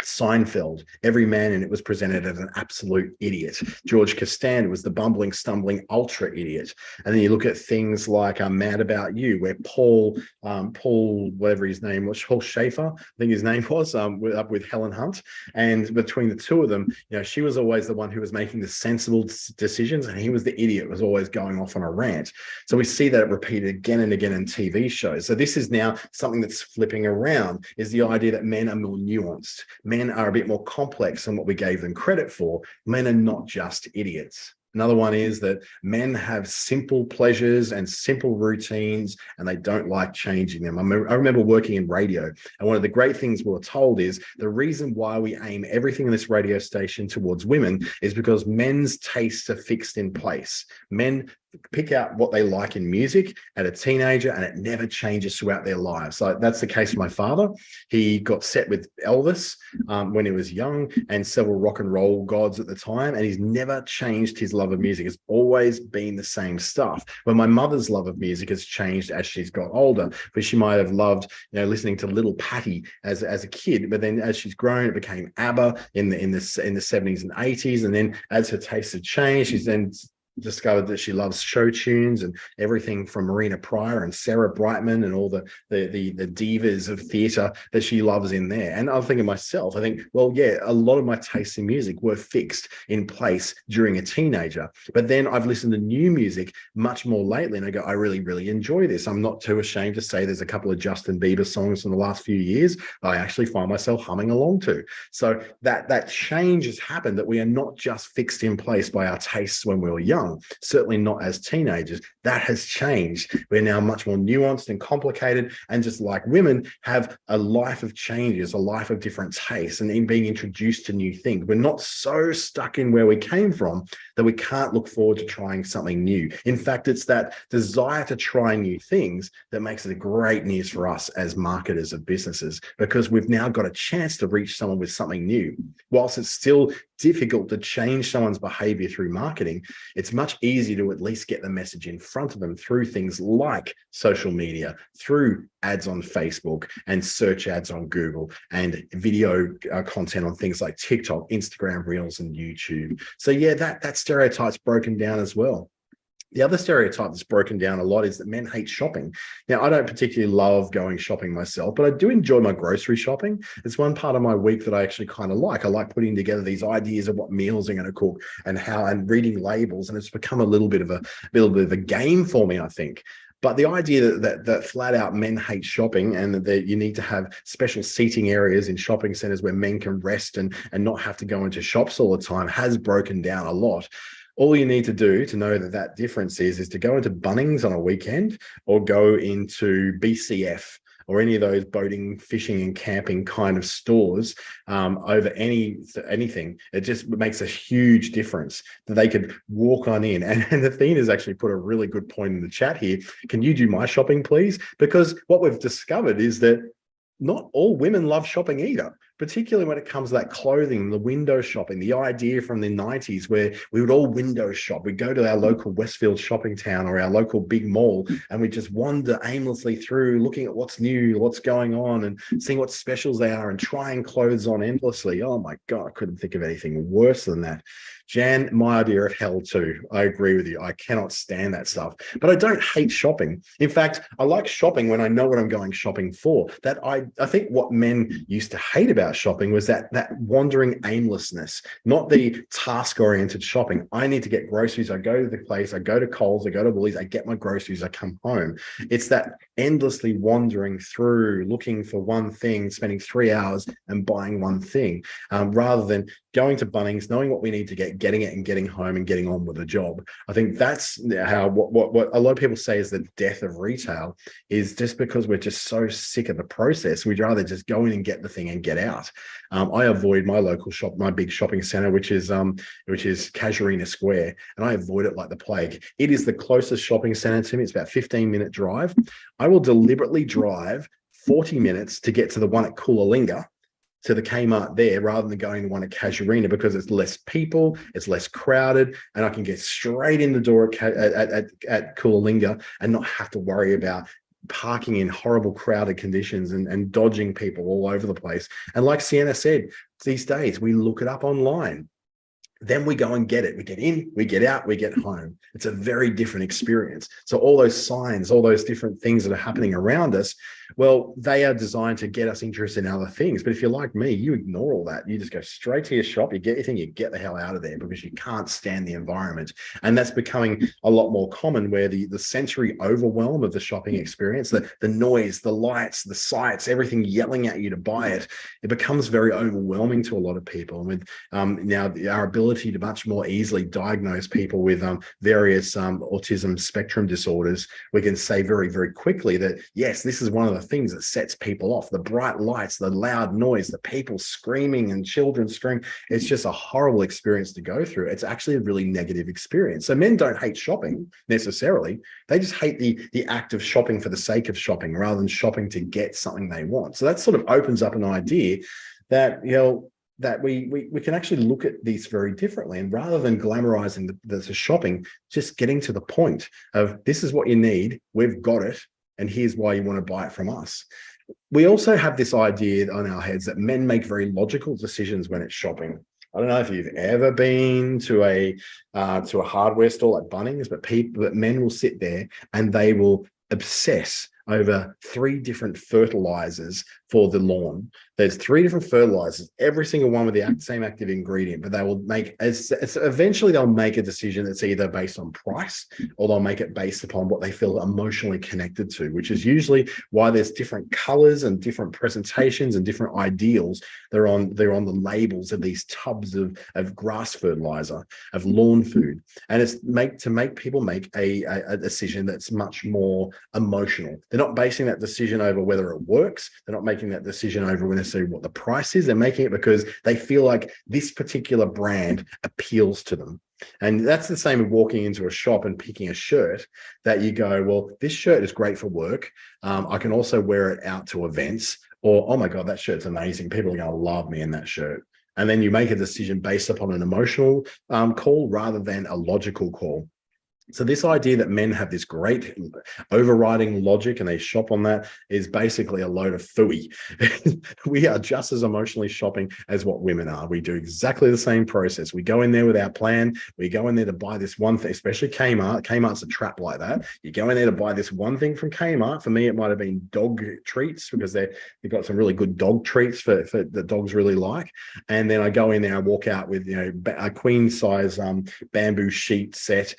Seinfeld, every man in it was presented as an absolute idiot. George Costanza was the bumbling, stumbling ultra idiot. And then you look at things like Mad About You, where Paul, whatever his name was, Paul Schaefer, I think his name was, up with Helen Hunt. And between the two of them, she was always the one who was making the sensible decisions, and he was the idiot, was always going off on a rant. So we see that repeated again and again in TV shows. So this is now something that's flipping around, is the idea that men are more nuanced. Men are a bit more complex than what we gave them credit for. Men are not just idiots. Another one is that men have simple pleasures and simple routines, and they don't like changing them. I remember working in radio, and one of the great things we were told is the reason why we aim everything in this radio station towards women is because men's tastes are fixed in place. Men pick out what they like in music at a teenager, and it never changes throughout their lives. So that's the case for my father. He got set with Elvis when he was young, and several rock and roll gods at the time, and he's never changed his love of music. It's always been the same stuff. But my mother's love of music has changed as she's got older, but she might have loved listening to Little Patty as a kid, but then as she's grown, it became ABBA in the 70s and 80s, and then as her tastes have changed, she's then discovered that she loves show tunes and everything from Marina Pryor and Sarah Brightman and all the divas of theatre that she loves in there. And I'm thinking myself, I think, well, yeah, a lot of my tastes in music were fixed in place during a teenager. But then I've listened to new music much more lately, and I go, I really, really enjoy this. I'm not too ashamed to say there's a couple of Justin Bieber songs in the last few years I actually find myself humming along to. So that change has happened, that we are not just fixed in place by our tastes when we were young. Certainly not as teenagers. That has changed. We're now much more nuanced and complicated, and just like women, have a life of changes, a life of different tastes, and in being introduced to new things. We're not so stuck in where we came from that we can't look forward to trying something new. In fact, it's that desire to try new things that makes it a great news for us as marketers of businesses, because we've now got a chance to reach someone with something new. Whilst it's still difficult to change someone's behavior through marketing, it's much easier to at least get the message in front of them through things like social media, through ads on Facebook and search ads on Google, and video content on things like TikTok, Instagram Reels, and YouTube. So yeah, that stereotype's broken down as well. The other stereotype that's broken down a lot is that men hate shopping. Now, I don't particularly love going shopping myself, but I do enjoy my grocery shopping. It's one part of my week that I actually kind of like. I like putting together these ideas of what meals I'm going to cook and reading labels, and it's become a little bit of a game for me, I think. But the idea that flat out men hate shopping, and that you need to have special seating areas in shopping centers where men can rest and not have to go into shops all the time has broken down a lot. All you need to do to know that difference is to go into Bunnings on a weekend, or go into BCF or any of those boating, fishing and camping kind of stores over anything. It just makes a huge difference that they could walk on in. And Athena's actually put a really good point in the chat here. Can you do my shopping, please? Because what we've discovered is that not all women love shopping either, particularly when it comes to that clothing, the window shopping, the idea from the 90s where we would all window shop. We'd go to our local Westfield shopping town or our local big mall, and we just wander aimlessly through, looking at what's new, what's going on, and seeing what specials they are, and trying clothes on endlessly. Oh my God, I couldn't think of anything worse than that. Jan, my idea of hell too. I agree with you. I cannot stand that stuff, but I don't hate shopping. In fact, I like shopping when I know what I'm going shopping for. That I think what men used to hate about shopping was that wandering aimlessness, not the task-oriented shopping. I need to get groceries. I go to the place, I go to Coles, I go to Woolies, I get my groceries, I come home. It's that endlessly wandering through, looking for one thing, spending 3 hours and buying one thing, rather than going to Bunnings, knowing what we need to get, getting it and getting home and getting on with the job. I think that's how what a lot of people say is the death of retail, is just because we're just so sick of the process. We'd rather just go in and get the thing and get out. I avoid my local shop, my big shopping center, which is Casuarina Square, and I avoid it like the plague. It is the closest shopping center to me. It's about a 15-minute drive. I will deliberately drive 40 minutes to get to the one at Coolalingga, to the Kmart there rather than going to one at Casuarina because it's less people, it's less crowded, and I can get straight in the door at Coolalinga and not have to worry about parking in horrible crowded conditions and dodging people all over the place. And like Sienna said, these days we look it up online. Then we go and get it. We get in, we get out, we get home. It's a very different experience. So all those signs, all those different things that are happening around us, well, they are designed to get us interested in other things. But if you're like me, you ignore all that. You just go straight to your shop, you get your thing, you get the hell out of there because you can't stand the environment. And that's becoming a lot more common where the sensory overwhelm of the shopping experience, the noise, the lights, the sights, everything yelling at you to buy it, it becomes very overwhelming to a lot of people. And with now our ability to much more easily diagnose people with various autism spectrum disorders, we can say very, very quickly that, yes, this is one of the things that sets people off. The bright lights, the loud noise, the people screaming and children screaming. It's just a horrible experience to go through. It's actually a really negative experience. So men don't hate shopping necessarily. They just hate the act of shopping for the sake of shopping rather than shopping to get something they want. So that sort of opens up an idea that, you know, that we can actually look at these very differently. And rather than glamorizing the shopping, just getting to the point of this is what you need, we've got it, and here's why you want to buy it from us. We also have this idea on our heads that men make very logical decisions when it's shopping. I don't know if you've ever been to a hardware store like Bunnings, but men will sit there and they will obsess over 3 different fertilizers for the lawn. There's 3 different fertilizers, every single one with the same active ingredient, but they will make eventually they'll make a decision that's either based on price or they'll make it based upon what they feel emotionally connected to, which is usually why there's different colors and different presentations and different ideals. They're on the labels of these tubs of grass fertilizer, of lawn food. And it's to make people make a decision that's much more emotional. They're not basing that decision over whether it works. They're not making that decision over necessarily what the price is. They're making it because they feel like this particular brand appeals to them. And that's the same with walking into a shop and picking a shirt that you go, well, this shirt is great for work. I can also wear it out to events, or, oh my God, that shirt's amazing. People are going to love me in that shirt. And then you make a decision based upon an emotional call rather than a logical call. So this idea that men have this great overriding logic and they shop on that is basically a load of phooey. We are just as emotionally shopping as what women are. We do exactly the same process. We go in there with our plan. We go in there to buy this one thing, especially Kmart. Kmart's a trap like that. You go in there to buy this one thing from Kmart. For me, it might have been dog treats because they've got some really good dog treats for that dogs really like. And then I go in there and walk out with, you know, a queen size bamboo sheet set,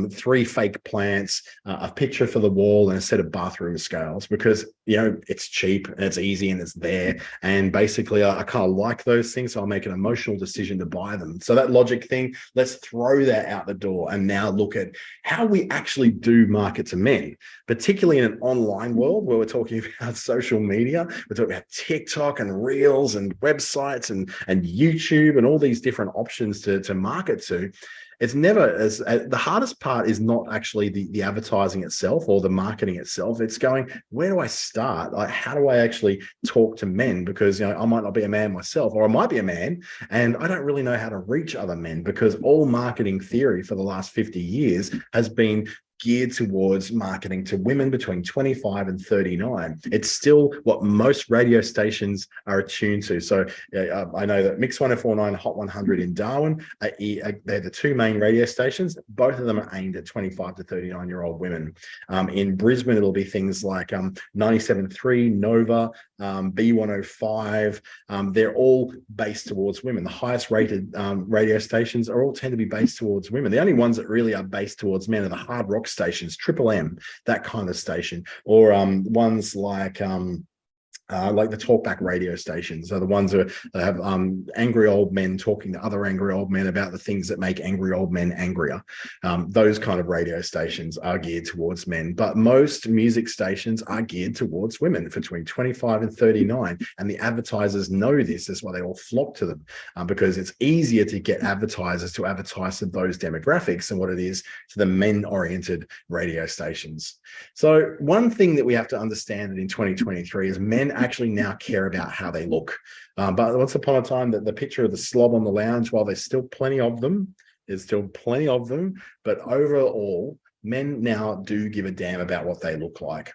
3 fake plants, a picture for the wall, and a set of bathroom scales because, you know, it's cheap and it's easy and it's there. And basically, I kind of like those things, so I'll make an emotional decision to buy them. So that logic thing, let's throw that out the door and now look at how we actually do market to men, particularly in an online world where we're talking about social media. We're talking about TikTok and Reels and websites and YouTube and all these different options to market to. It's never as the hardest part is not actually the advertising itself or the marketing itself. It's going, where do I start? Like, how do I actually talk to men? Because, you know, I might not be a man myself, or I might be a man, and I don't really know how to reach other men because all marketing theory for the last 50 years has been geared towards marketing to women between 25 and 39. It's still what most radio stations are attuned to. So I know that Mix 104.9, Hot 100 in Darwin, they're the 2 main radio stations. Both of them are aimed at 25 to 39-year-old women. In Brisbane, it'll be things like 97.3, Nova, B105. They're all based towards women. The highest rated radio stations all tend to be based towards women. The only ones that really are based towards men are the hard rock stations, Triple M, that kind of station, or ones like the talkback radio stations are the ones that have angry old men talking to other angry old men about the things that make angry old men angrier. Those kind of radio stations are geared towards men, but most music stations are geared towards women between 25 and 39. And the advertisers know this. That's why they all flock to them, because it's easier to get advertisers to advertise to those demographics than what it is to the men-oriented radio stations. So one thing that we have to understand that in 2023 is men actually now care about how they look. But once upon a time, that the picture of the slob on the lounge, while there's still plenty of them, but overall, men now do give a damn about what they look like.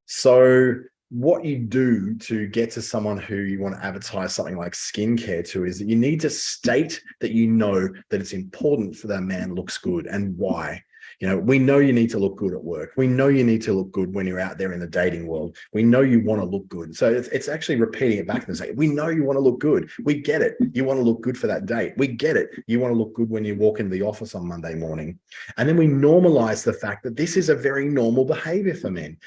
So what you do to get to someone who you want to advertise something like skincare to is that you need to state that you know that it's important for that man looks good and why. You know, we know you need to look good at work. We know you need to look good when you're out there in the dating world. We know you want to look good. So it's actually repeating it back and saying, we know you want to look good. We get it. You want to look good for that date. We get it. You want to look good when you walk into the office on Monday morning. And then we normalize the fact that this is a very normal behavior for men.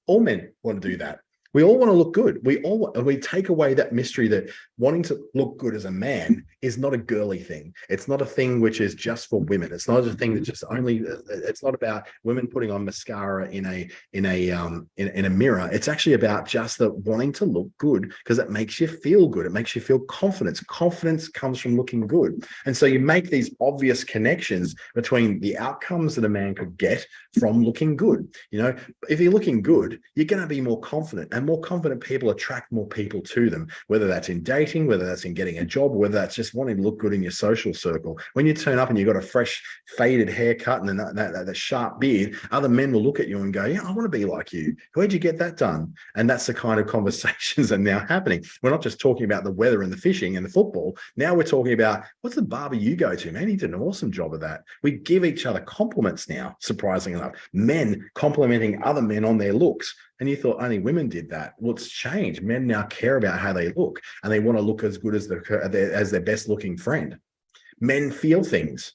All men want to do that. We all want to look good. We take away that mystery that wanting to look good as a man is not a girly thing. It's not a thing which is just for women. It's not a thing that just only. It's not about women putting on mascara in a mirror. It's actually about just the wanting to look good because it makes you feel good. It makes you feel confidence. Confidence comes from looking good, and so you make these obvious connections between the outcomes that a man could get from looking good. You know, if you're looking good, you're going to be more confident. And more confident people attract more people to them, whether that's in dating, whether that's in getting a job, whether that's just wanting to look good in your social circle. When you turn up and you've got a fresh faded haircut and that sharp beard, other men will look at you and go, yeah, I want to be like you. Where'd you get that done? And that's the kind of conversations that are now happening. We're not just talking about the weather and the fishing and the football. Now we're talking about, what's the barber you go to? Man, he did an awesome job of that. We give each other compliments now, surprisingly enough. Men complimenting other men on their looks. And you thought only women did that. Well, it's changed. Men now care about how they look, and they want to look as good as their best looking friend. Men feel things.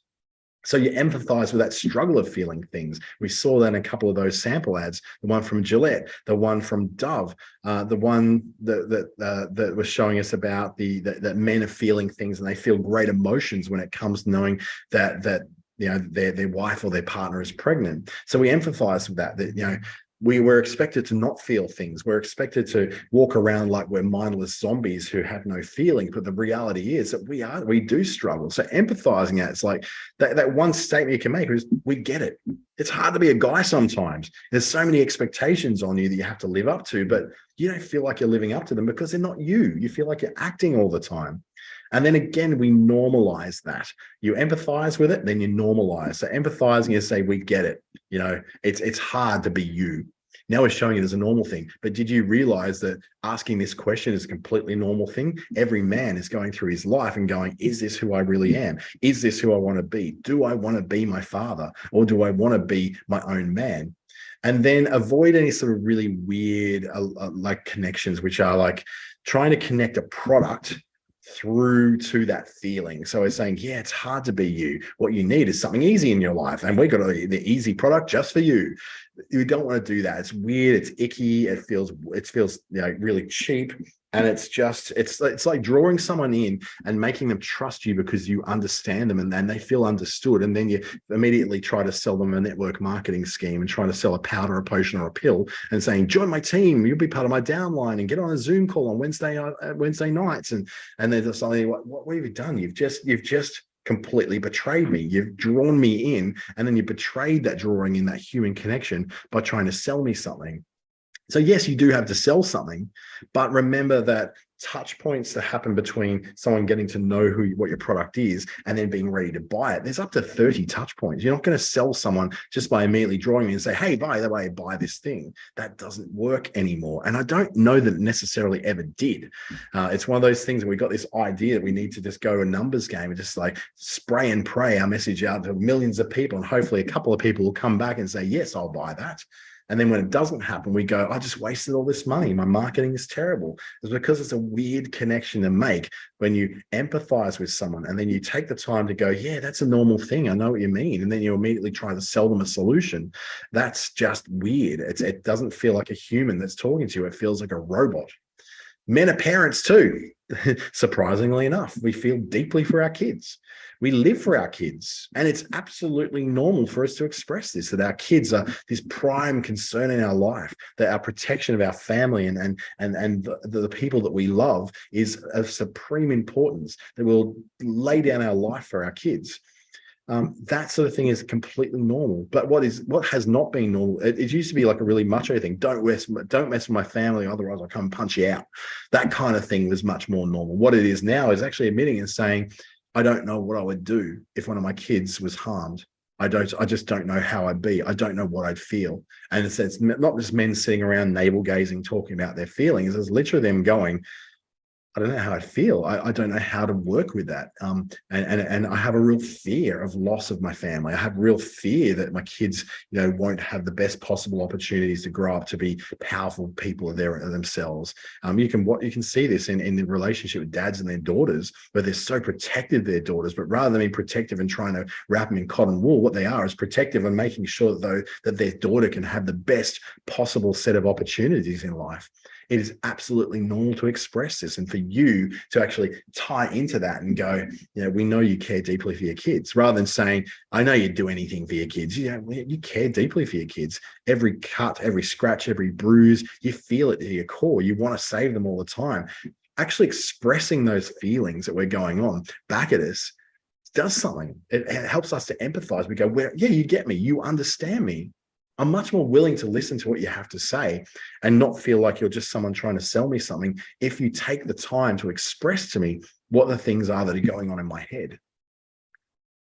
So you empathize with that struggle of feeling things. We saw that in a couple of those sample ads, the one from Gillette, the one from Dove, the one that was showing us about that men are feeling things and they feel great emotions when it comes to knowing that you know their wife or their partner is pregnant. So we empathize with that you know, we were expected to not feel things. We're expected to walk around like we're mindless zombies who have no feeling. But the reality is that we do struggle. So empathizing it's like that one statement you can make is, we get it. It's hard to be a guy sometimes. There's so many expectations on you that you have to live up to, but you don't feel like you're living up to them because they're not you. You feel like you're acting all the time. And then again, we normalize that. You empathize with it, then you normalize. So empathizing is say, we get it. You know, it's hard to be you. Now we're showing it as a normal thing. But did you realize that asking this question is a completely normal thing? Every man is going through his life and going, is this who I really am? Is this who I want to be? Do I want to be my father? Or do I want to be my own man? And then avoid any sort of really weird like connections, which are like trying to connect a product through to that feeling. So it's saying, yeah, it's hard to be you. What you need is something easy in your life. And we got the easy product just for you. You don't want to do that. It's weird. It's icky. It feels you know, really cheap. And it's like drawing someone in and making them trust you because you understand them and then they feel understood. And then you immediately try to sell them a network marketing scheme and try to sell a powder, a potion, or a pill and saying, join my team, you'll be part of my downline and get on a Zoom call on Wednesday nights. And they're just like, what have you done? You've just completely betrayed me. You've drawn me in, and then you betrayed that drawing in, that human connection, by trying to sell me something. So yes, you do have to sell something, but remember that touch points that happen between someone getting to know what your product is and then being ready to buy it. There's up to 30 touch points. You're not going to sell someone just by immediately drawing me and say, hey, by the way, buy this thing. That doesn't work anymore. And I don't know that it necessarily ever did. It's one of those things where we got this idea that we need to just go a numbers game and just like spray and pray our message out to millions of people. And hopefully a couple of people will come back and say, yes, I'll buy that. And then when it doesn't happen, we go, I just wasted all this money. My marketing is terrible. It's because it's a weird connection to make when you empathize with someone and then you take the time to go, yeah, that's a normal thing. I know what you mean. And then you immediately try to sell them a solution. That's just weird. It doesn't feel like a human that's talking to you. It feels like a robot. Men are parents too. Surprisingly enough, we feel deeply for our kids. We live for our kids, and it's absolutely normal for us to express this, that our kids are this prime concern in our life, that our protection of our family and the people that we love is of supreme importance, that we'll lay down our life for our kids. That sort of thing is completely normal. But what has not been normal, it used to be like a really macho thing. Don't mess with my family, otherwise I'll come punch you out. That kind of thing was much more normal. What it is now is actually admitting and saying, I don't know what I would do if one of my kids was harmed. I just don't know how I'd be. I don't know what I'd feel. And it's not just men sitting around navel gazing, talking about their feelings. It's literally them going, I don't know how I feel. I don't know how to work with that. And I have a real fear of loss of my family. I have real fear that my kids, won't have the best possible opportunities to grow up to be powerful people of themselves. You can see this in the relationship with dads and their daughters, where they're so protective of their daughters, but rather than being protective and trying to wrap them in cotton wool, what they are is protective and making sure that their daughter can have the best possible set of opportunities in life. It is absolutely normal to express this, and for you to actually tie into that and go, we know you care deeply for your kids, rather than saying, I know you'd do anything for your kids. You care deeply for your kids. Every cut, every scratch, every bruise, you feel it to your core. You want to save them all the time. Actually expressing those feelings that we're going on back at us does something. It helps us to empathize. We go, you get me. You understand me. I'm much more willing to listen to what you have to say and not feel like you're just someone trying to sell me something if you take the time to express to me what the things are that are going on in my head.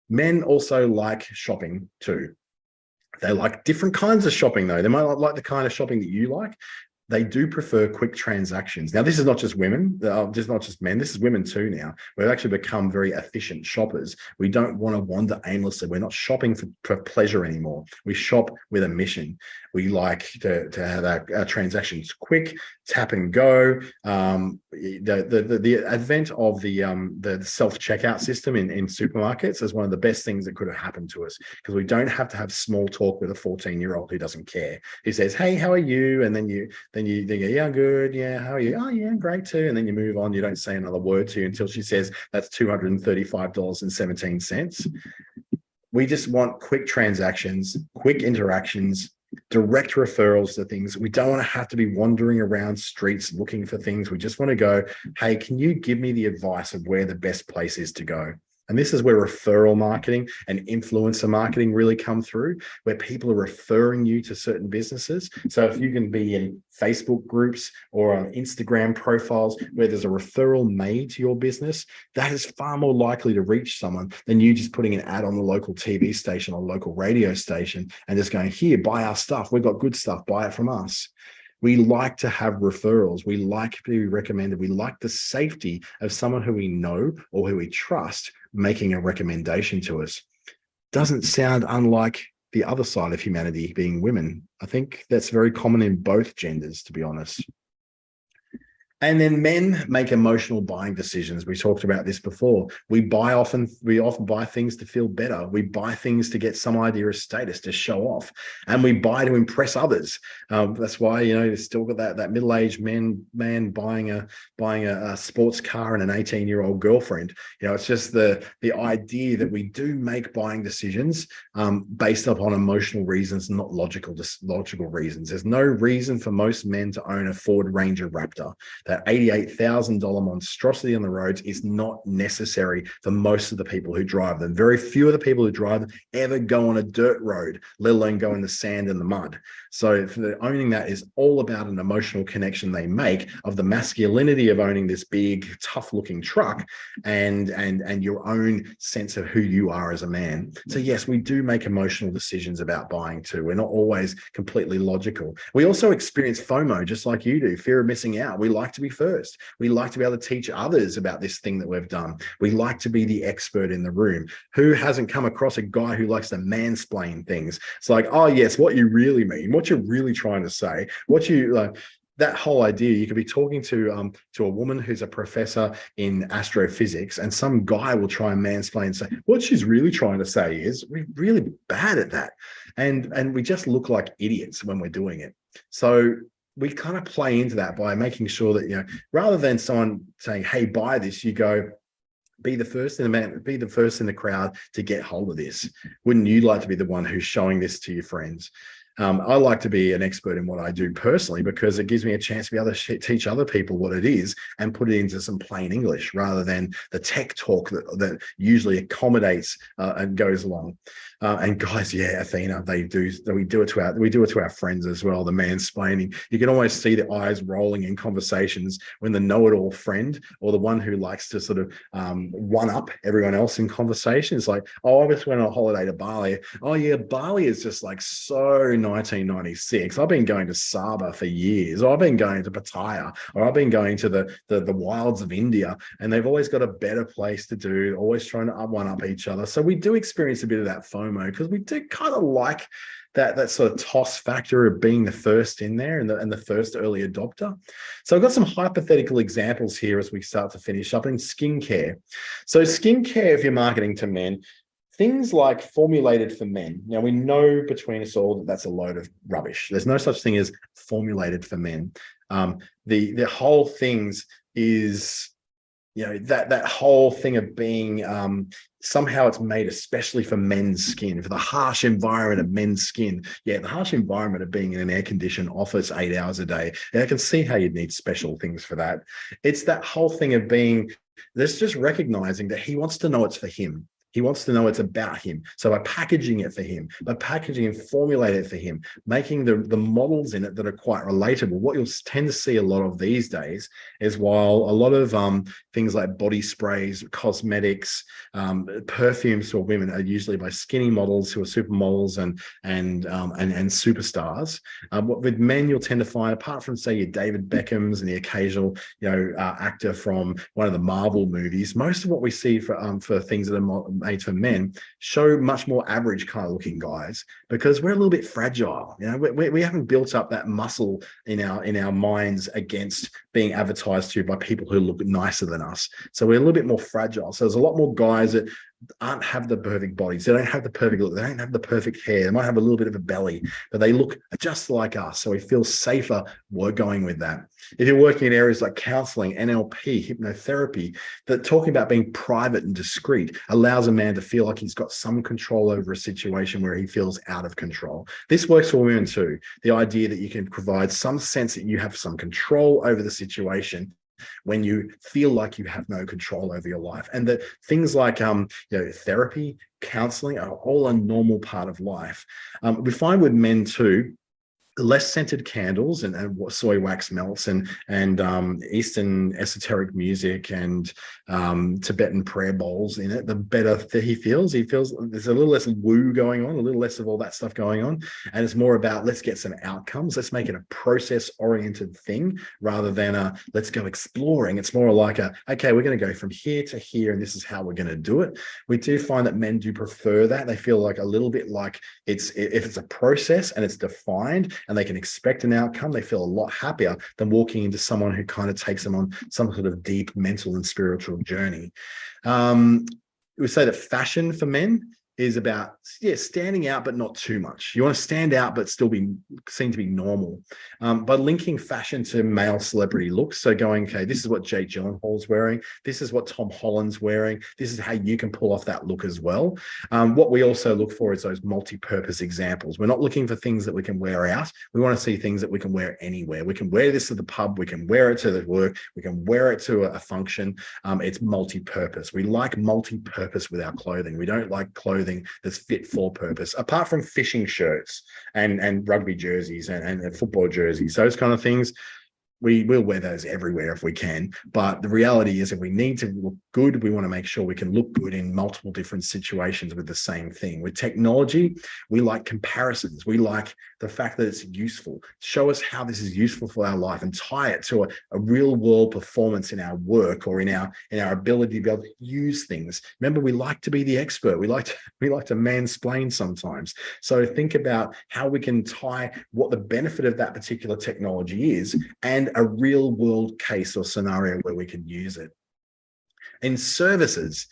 Men also like shopping too. They like different kinds of shopping though. They might not like the kind of shopping that you like. They do prefer quick transactions. Now, this is not just women, just not just men. This is women too now. We've actually become very efficient shoppers. We don't want to wander aimlessly. We're not shopping for pleasure anymore. We shop with a mission. We like to have our transactions quick, tap and go. The advent of the self-checkout system in supermarkets is one of the best things that could have happened to us, because we don't have to have small talk with a 14-year-old who doesn't care. He says, hey, how are you? And then you go, yeah, I'm good. Yeah, how are you? Oh, yeah, great too. And then you move on. You don't say another word to you until she says, that's $235.17. We just want quick transactions, quick interactions, direct referrals to things. We don't want to have to be wandering around streets looking for things. We just want to go, hey, can you give me the advice of where the best place is to go? And this is where referral marketing and influencer marketing really come through, where people are referring you to certain businesses. So if you can be in Facebook groups or on Instagram profiles where there's a referral made to your business, that is far more likely to reach someone than you just putting an ad on the local TV station or local radio station and just going, here, buy our stuff. We've got good stuff. Buy it from us. We like to have referrals. We like to be recommended. We like the safety of someone who we know or who we trust making a recommendation to us. Doesn't sound unlike the other side of humanity, being women. I think that's very common in both genders, to be honest. And then men make emotional buying decisions. We talked about this before. We often buy things to feel better. We buy things to get some idea of status, to show off, and we buy to impress others. That's why you still got that middle-aged man buying a sports car and an 18-year-old girlfriend. It's just the idea that we do make buying decisions based upon emotional reasons, not logical reasons. There's no reason for most men to own a Ford Ranger Raptor. That $88,000 monstrosity on the roads is not necessary for most of the people who drive them. Very few of the people who drive them ever go on a dirt road, let alone go in the sand and the mud. So owning that is all about an emotional connection they make of the masculinity of owning this big, tough-looking truck and your own sense of who you are as a man. So yes, we do make emotional decisions about buying too. We're not always completely logical. We also experience FOMO just like you do, fear of missing out. We like to be first. We like to be able to teach others about this thing that we've done. We like to be the expert in the room. Who hasn't come across a guy who likes to mansplain things? It's like, oh yes, what you really mean, what you're really trying to say, what you like. That whole idea, you could be talking to a woman who's a professor in astrophysics, and some guy will try and mansplain and say, what she's really trying to say is, we're really bad at that. And we just look like idiots when we're doing it. So we kind of play into that by making sure that, rather than someone saying, hey, buy this, you go, be the first in the crowd to get hold of this. Wouldn't you like to be the one who's showing this to your friends? I like to be an expert in what I do personally because it gives me a chance to be able to teach other people what it is and put it into some plain English rather than the tech talk that usually accommodates and goes along. And guys, yeah, Athena, we do it to our friends as well. The mansplaining, you can almost see the eyes rolling in conversations when the know-it-all friend or the one who likes to sort of one up everyone else in conversation is like, oh, I just went on a holiday to Bali. Oh yeah, Bali is just like so 1996. I've been going to Saba for years. Or I've been going to Pattaya, or I've been going to the wilds of India, and they've always got a better place to do. Always trying to one up each other. So we do experience a bit of that FOMO because we do kind of like that sort of toss factor of being the first in there and the first early adopter. So I've got some hypothetical examples here as we start to finish up in skincare. So skincare, if you're marketing to men, things like formulated for men. Now, we know between us all that that's a load of rubbish. There's no such thing as formulated for men. The whole things is, that whole thing of being somehow it's made especially for men's skin, for the harsh environment of men's skin. Yeah, the harsh environment of being in an air-conditioned office 8 hours a day. And I can see how you'd need special things for that. It's that whole thing of being, there's just recognizing that he wants to know it's for him. He wants to know it's about him. So by packaging it for him, by packaging and formulating it for him, making the models in it that are quite relatable. What you'll tend to see a lot of these days is while a lot of things like body sprays, cosmetics, perfumes for women are usually by skinny models who are supermodels and superstars. With men, you'll tend to find, apart from say your David Beckhams and the occasional actor from one of the Marvel movies, most of what we see for things that are made for men show much more average kind of looking guys because we're a little bit fragile. We haven't built up that muscle in our minds against being advertised to by people who look nicer than us. So we're a little bit more fragile. So there's a lot more guys that aren't have the perfect bodies. They don't have the perfect look. They don't have the perfect hair. They might have a little bit of a belly, but they look just like us. So we feel safer going with that. If you're working in areas like counseling, NLP, hypnotherapy, that talking about being private and discreet allows a man to feel like he's got some control over a situation where he feels out of control. This works for women too. The idea that you can provide some sense that you have some control over the situation when you feel like you have no control over your life, and that things like therapy, counseling are all a normal part of life. We find with men too, less scented candles and soy wax melts and Eastern esoteric music and Tibetan prayer bowls in it, the better that he feels. He feels there's a little less woo going on, a little less of all that stuff going on. And it's more about, let's get some outcomes. Let's make it a process-oriented thing rather than let's go exploring. It's more like okay, we're going to go from here to here, and this is how we're going to do it. We do find that men do prefer that. They feel like a little bit like if it's a process and it's defined, and they can expect an outcome, they feel a lot happier than walking into someone who kind of takes them on some sort of deep mental and spiritual journey. We say that fashion for men is about standing out but not too much. You want to stand out but still be seen to be normal. By linking fashion to male celebrity looks, so going, okay, this is what Jake Gyllenhaal's wearing, this is what Tom Holland's wearing, this is how you can pull off that look as well. What we also look for is those multi-purpose examples. We're not looking for things that we can wear out. We want to see things that we can wear anywhere. We can wear this to the pub, we can wear it to the work, we can wear it to a function. It's multi-purpose. We like multi-purpose with our clothing. We don't like clothing that's fit for purpose, apart from fishing shirts and rugby jerseys and football jerseys, those kind of things. We will wear those everywhere if we can. But the reality is, if we need to look good, we want to make sure we can look good in multiple different situations with the same thing. With technology, we like comparisons. We like the fact that it's useful. Show us how this is useful for our life and tie it to a real world performance in our work or in our ability to be able to use things. Remember, we like to be the expert. We like to mansplain sometimes. So think about how we can tie what the benefit of that particular technology is and a real world case or scenario where we can use it. In services,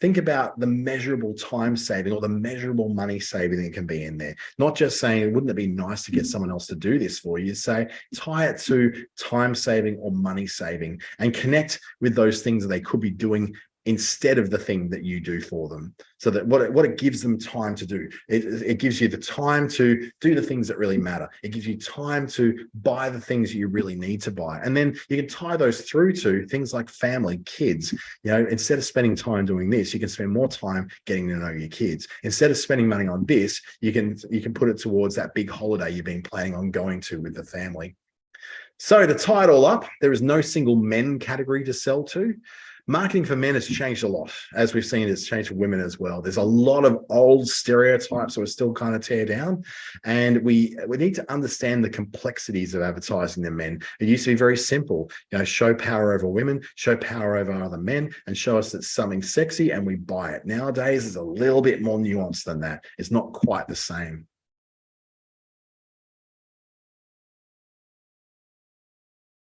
think about the measurable time saving or the measurable money saving that can be in there. Not just saying, wouldn't it be nice to get someone else to do this for you? Say, tie it to time saving or money saving and connect with those things that they could be doing instead of the thing that you do for them. So that what it gives them time to do, it gives you the time to do the things that really matter. It gives you time to buy the things you really need to buy. And then you can tie those through to things like family, kids. You know, instead of spending time doing this, you can spend more time getting to know your kids. Instead of spending money on this, you can put it towards that big holiday you've been planning on going to with the family. So to tie it all up, there is no single men category to sell to. Marketing for men has changed a lot. As we've seen, it's changed for women as well. There's a lot of old stereotypes that we're still kind of tear down. And we need to understand the complexities of advertising to men. It used to be very simple, you know, show power over women, show power over other men, and show us that something's sexy and we buy it. Nowadays, it's a little bit more nuanced than that. It's not quite the same.